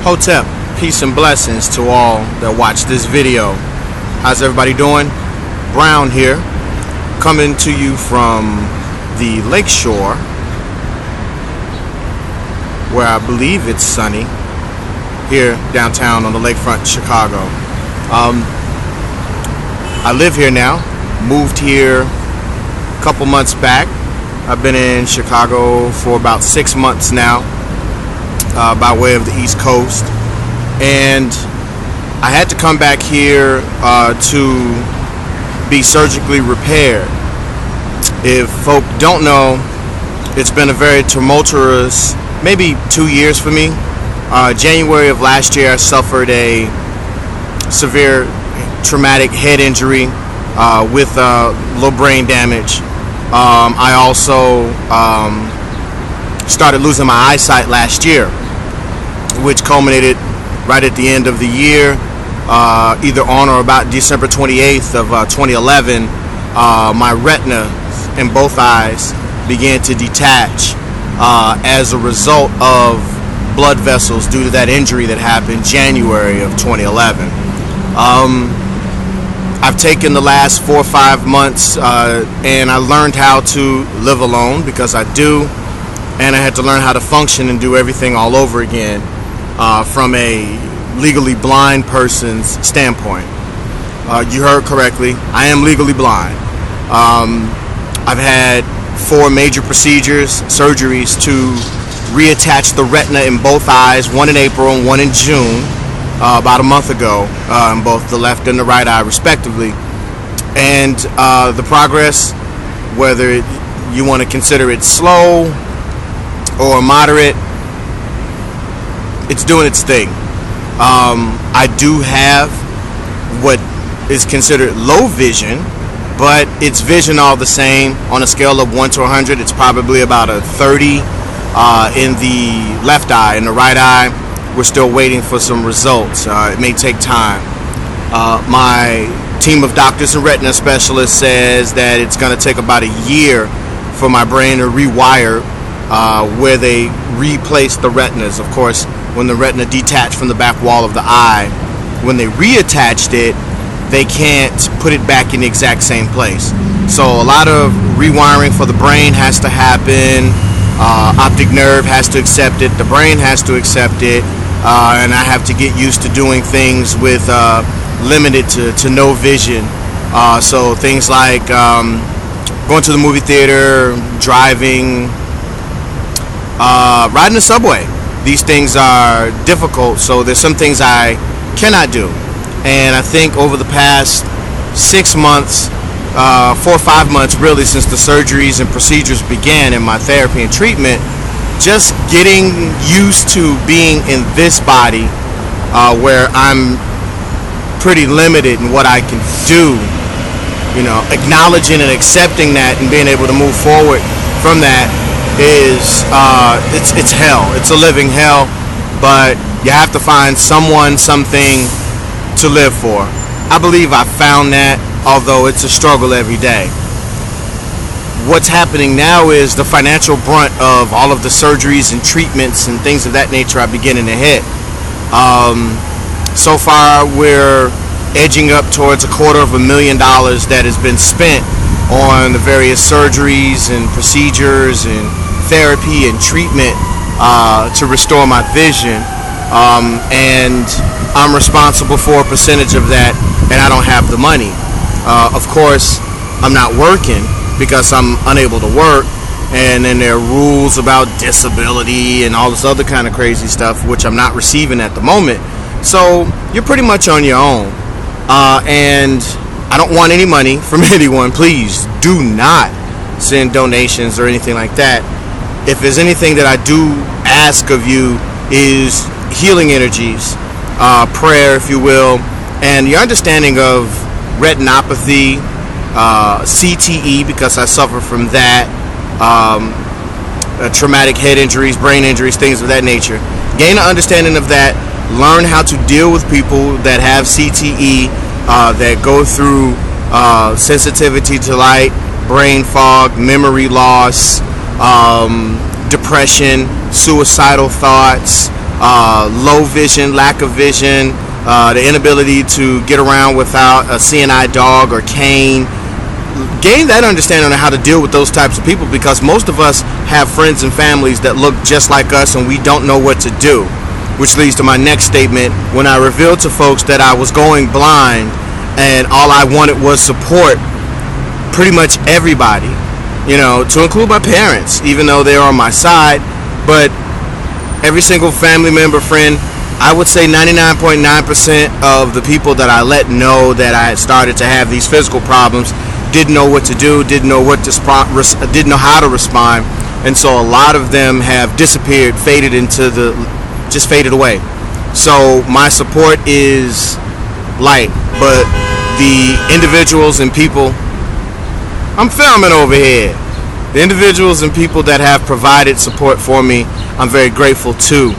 Hotep, peace and blessings to all that watch this video. How's everybody doing? Brown here, coming to you from the Lakeshore, where I believe it's sunny, here downtown on the lakefront, Chicago. I live here now, moved here a couple months back. I've been in Chicago for about 6 months now, by way of the East Coast, and I had to come back here to be surgically repaired. If folk don't know, it's been a very tumultuous, maybe 2 years for me. January of last year, I suffered a severe traumatic head injury with low brain damage. I also started losing my eyesight last year, which culminated right at the end of the year, either on or about December 28th of 2011. My retina in both eyes began to detach as a result of blood vessels due to that injury that happened January of 2011. I've taken the last 4 or 5 months and I learned how to live alone, because I do, and I had to learn how to function and do everything all over again from a legally blind person's standpoint. You heard correctly, I am legally blind. I've had 4 major procedures, surgeries to reattach the retina in both eyes, one in April and one in June, about a month ago, in both the left and the right eye respectively. And the progress, whether you want to consider it slow or moderate, it's doing its thing. I do have what is considered low vision, but it's vision all the same. On a scale of 1 to 100, it's probably about a 30 in the left eye. In the right eye, we're still waiting for some results. It may take time. My team of doctors and retina specialists says that it's going to take about a year for my brain to rewire where they replace the retinas. Of course, when the retina detached from the back wall of the eye, when they reattached it, they can't put it back in the exact same place. So a lot of rewiring for the brain has to happen. Optic nerve has to accept it. The brain has to accept it. And I have to get used to doing things with limited to no vision. So things like going to the movie theater, driving, riding the subway. These things are difficult, so there's some things I cannot do. And I think over the past 6 months, 4 or 5 months really, since the surgeries and procedures began in my therapy and treatment, just getting used to being in this body where I'm pretty limited in what I can do, you know, acknowledging and accepting that and being able to move forward from that is it's hell. It's a living hell, but you have to find someone, something to live for. I believe I found that, although it's a struggle every day. What's happening now is the financial brunt of all of the surgeries and treatments and things of that nature are beginning to hit. So far, we're edging up towards $250,000 that has been spent on the various surgeries and procedures and therapy and treatment to restore my vision. And I'm responsible for a percentage of that, and I don't have the money. Of course, I'm not working because I'm unable to work, and then there are rules about disability and all this other kind of crazy stuff, which I'm not receiving at the moment. So you're pretty much on your own, and I don't want any money from anyone. Please do not send donations or anything like that. If there's anything that I do ask of you is healing energies, prayer, if you will, and your understanding of retinopathy, CTE, because I suffer from that, traumatic head injuries, brain injuries, things of that nature. Gain an understanding of that. Learn how to deal with people that have CTE, that go through sensitivity to light, brain fog, memory loss, depression, suicidal thoughts, low vision, lack of vision, the inability to get around without a CNI dog or cane. Gain that understanding on how to deal with those types of people, because most of us have friends and families that look just like us and we don't know what to do. Which leads to my next statement. When I revealed to folks that I was going blind and all I wanted was support, pretty much everybody, to include my parents, even though they're on my side, but every single family member, friend, I would say 99.9% of the people that I let know that I had started to have these physical problems didn't know what to do, didn't know how to respond, and so a lot of them have disappeared, faded away. So my support is light, but the individuals and people, I'm filming over here, the individuals and people that have provided support for me, I'm very grateful to.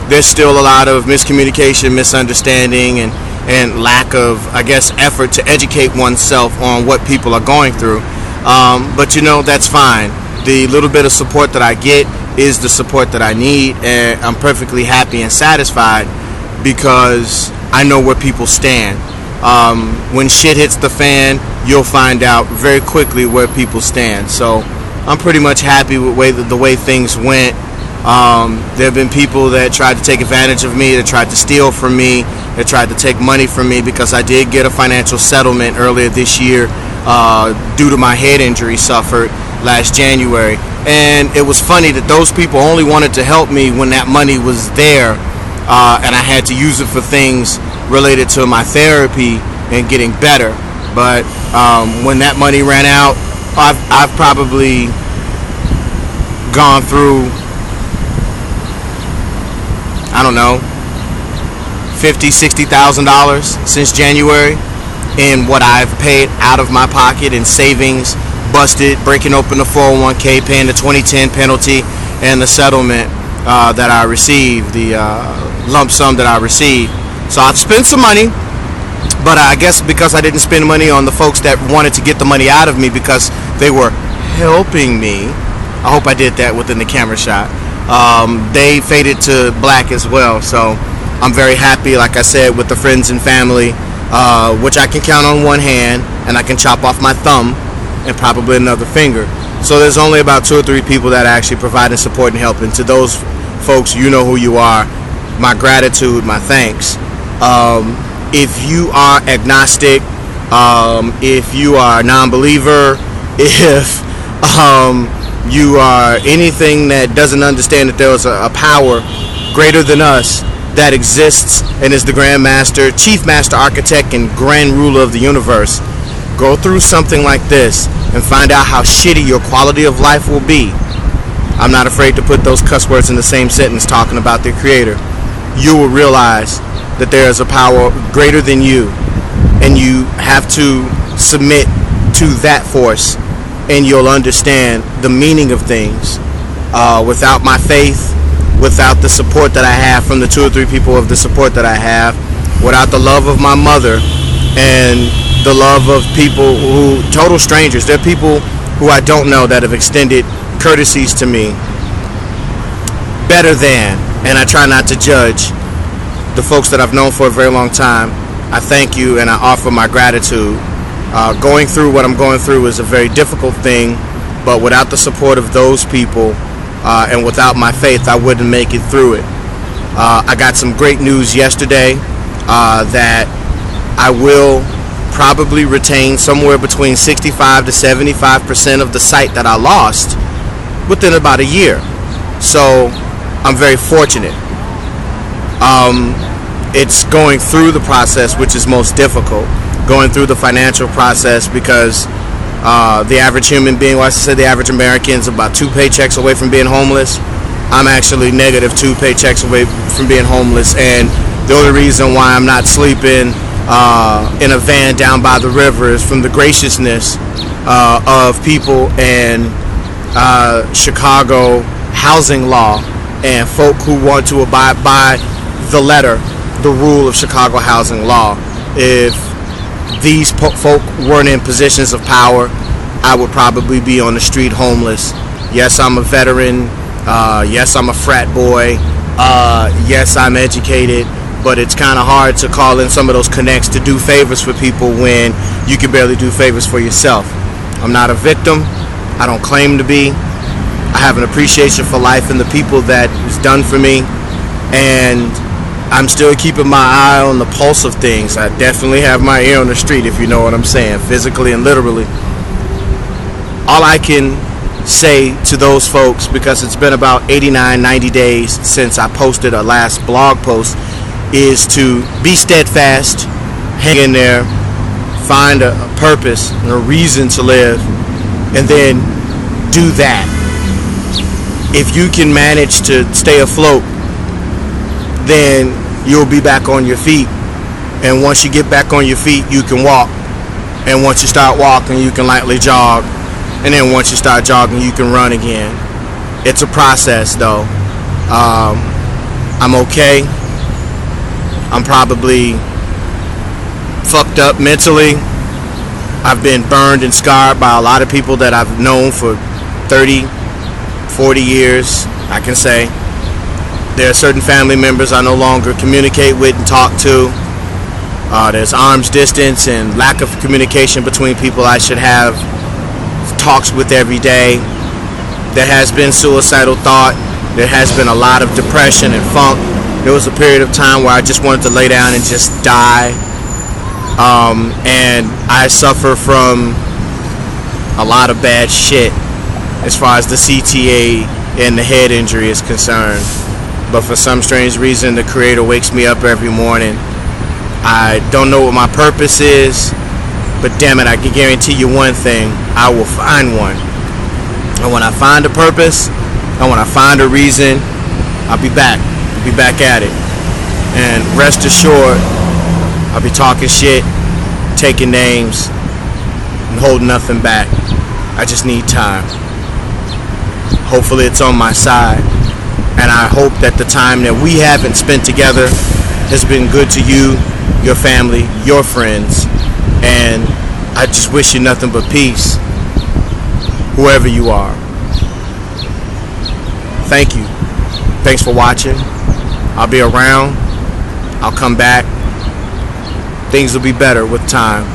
There's still a lot of miscommunication, misunderstanding, and lack of, effort to educate oneself on what people are going through. But that's fine. The little bit of support that I get is the support that I need, and I'm perfectly happy and satisfied because I know where people stand. When shit hits the fan, you'll find out very quickly where people stand. So I'm pretty much happy with the way things went. There have been people that tried to take advantage of me, that tried to steal from me, that tried to take money from me, because I did get a financial settlement earlier this year due to my head injury suffered last January. And it was funny that those people only wanted to help me when that money was there, and I had to use it for things related to my therapy and getting better. But when that money ran out, I've probably gone through, I don't know, $50,000, $60,000 since January in what I've paid out of my pocket in savings, busted, breaking open the 401k, paying the 2010 penalty, and the settlement that I received, the lump sum that I received. So I've spent some money, but I guess because I didn't spend money on the folks that wanted to get the money out of me because they were helping me, I hope I did that within the camera shot, they faded to black as well. So I'm very happy, like I said, with the friends and family, which I can count on one hand, and I can chop off my thumb and probably another finger. So there's only about 2 or 3 people that are actually providing support and helping. To those folks, you know who you are. My gratitude, my thanks. If you are agnostic, if you are a non-believer, if you are anything that doesn't understand that there is a power greater than us that exists and is the Grand Master, Chief Master Architect, and Grand Ruler of the universe, go through something like this and find out how shitty your quality of life will be. I'm not afraid to put those cuss words in the same sentence talking about their creator. You will realize that there is a power greater than you, and you have to submit to that force, and you'll understand the meaning of things. Without my faith, without the support that I have from the 2 or 3 people of the support that I have, without the love of my mother and the love of people who, total strangers, there are people who I don't know that have extended courtesies to me better than, and I try not to judge the folks that I've known for a very long time. I thank you and I offer my gratitude. Going through what I'm going through is a very difficult thing, but without the support of those people and without my faith, I wouldn't make it through it. I got some great news yesterday that I will probably retain somewhere between 65 to 75% of the sight that I lost within about a year. So I'm very fortunate. It's going through the process which is most difficult, going through the financial process, because the average human being, well, I said the average American is about 2 paychecks away from being homeless. I'm actually negative 2 paychecks away from being homeless, and the only reason why I'm not sleeping in a van down by the river is from the graciousness of people and Chicago housing law and folk who want to abide by the letter, the rule of Chicago housing law. If these folk weren't in positions of power, I would probably be on the street homeless. Yes, I'm a veteran Yes, I'm a frat boy. Yes, I'm educated. But it's kind of hard to call in some of those connects to do favors for people when you can barely do favors for yourself. I'm not a victim. I don't claim to be. I have an appreciation for life and the people that is done for me. And I'm still keeping my eye on the pulse of things. I definitely have my ear on the street, if you know what I'm saying, physically and literally. All I can say to those folks, because it's been about 89, 90 days since I posted a last blog post, is to be steadfast, hang in there, find a purpose and a reason to live, and then do that. If you can manage to stay afloat, then you'll be back on your feet. And once you get back on your feet, you can walk. And once you start walking, you can lightly jog. And then once you start jogging, you can run again. It's a process, though. I'm okay. I'm probably fucked up mentally. I've been burned and scarred by a lot of people that I've known for 30, 40 years, I can say. There are certain family members I no longer communicate with and talk to. There's arm's distance and lack of communication between people I should have talks with every day. There has been suicidal thought. There has been a lot of depression and funk. There was a period of time where I just wanted to lay down and just die. And I suffer from a lot of bad shit as far as the CTA and the head injury is concerned. But for some strange reason, the Creator wakes me up every morning. I don't know what my purpose is, but damn it, I can guarantee you one thing: I will find one. And when I find a purpose, and when I find a reason, I'll be back. Be back at it. And rest assured, I'll be talking shit, taking names, and holding nothing back. I just need time. Hopefully it's on my side. And I hope that the time that we haven't spent together has been good to you, your family, your friends. And I just wish you nothing but peace, whoever you are. Thank you. Thanks for watching. I'll be around. I'll come back. Things will be better with time.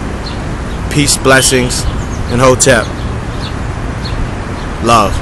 Peace, blessings, and Hotep. Love.